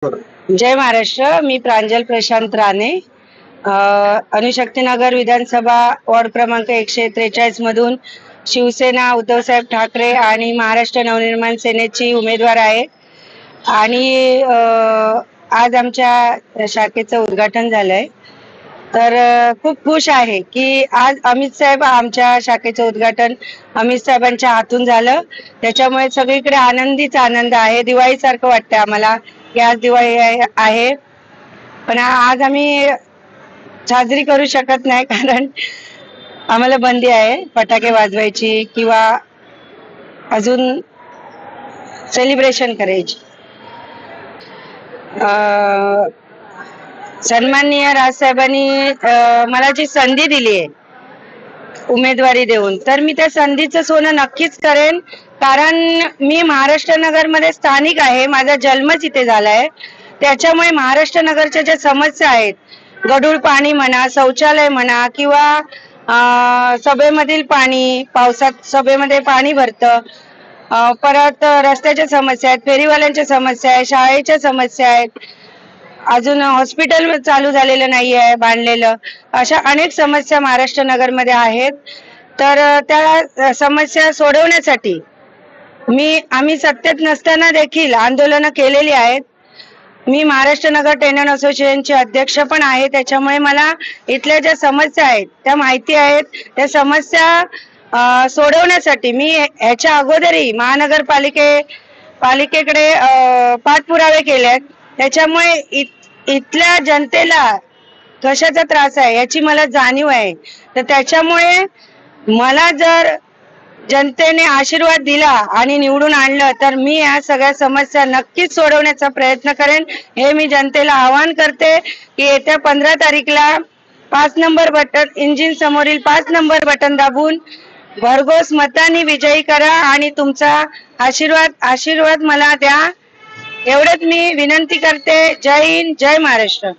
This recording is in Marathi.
जय महाराष्ट्र। मी प्रांजल प्रशांत राणे, अणुशक्तीनगर विधानसभा वॉर्ड क्रमांक 143 मधून शिवसेना उद्धवसाहेब ठाकरे आणि महाराष्ट्र नवनिर्माण सेनेची उमेदवार आहे। आणि आज आमच्या शाखेचं उद्घाटन झालंय, तर खूप खुश आहे की आज अमित साहेब आमच्या शाखेचं उद्घाटन अमित साहेबांच्या हातून झालं। त्याच्यामुळे सगळीकडे आनंदीच आनंद आहे, दिवाळीसारखं वाटतं आम्हाला की आज दिवाळी आहे। पण आज आम्ही साजरी करू शकत नाही, कारण आम्हाला बंदी आहे फटाके वाजवायची किंवा अजून सेलिब्रेशन करायची। सन्माननीय राजसाहेबांनी मला जी संधी दिली आहे उमेदवारी देऊन, तर मी त्या संधीचं सोनं नक्कीच करेन, कारण मी महाराष्ट्र नगर मध्ये स्थानिक आहे, माझा जन्मच इथे झालाय। त्याच्यामुळे महाराष्ट्र नगरच्या ज्या समस्या आहेत, गढूळ पाणी म्हणा, शौचालय म्हणा, किंवा सभेमधील पाणी, पावसात सभेमध्ये पाणी भरतं, परत रस्त्याच्या समस्या आहेत, फेरीवाल्यांच्या समस्या आहेत, शाळेच्या समस्या आहेत, अजून हॉस्पिटल चालू झालेलं नाही आहे बांधलेलं, अशा अनेक समस्या महाराष्ट्र नगरमध्ये आहेत। तर त्या समस्या सोडवण्यासाठी आम्ही सत्तेत नसताना देखील आंदोलनं केलेली आहेत। मी महाराष्ट्र नगर टेनर असोसिएशनचे अध्यक्ष पण आहे, त्याच्यामुळे मला इथल्या ज्या समस्या आहेत त्या माहिती आहेत। त्या समस्या सोडवण्यासाठी मी ह्याच्या अगोदरही पालिकेकडे पाठपुरावे केलेत। त्याच्यामुळे इथल्या जनतेला कशाचा त्रास आहे याची मला जाणीव आहे। तर त्याच्यामुळे मला जर जनतेने आशीर्वाद दिला आणि निवडून आणलं, तर मी या सगळ्या समस्या नक्कीच सोडवण्याचा प्रयत्न करेन। हे मी जनतेला आवाहन करते की येत्या 15 तारीखला 5 नंबर बटन, इंजिन समोरील 5 नंबर बटन दाबून भरघोस मतांनी विजयी करा आणि तुमचा आशीर्वाद मला द्या, एवढंच मी विनंती करते। जय हिंद, जय महाराष्ट्र।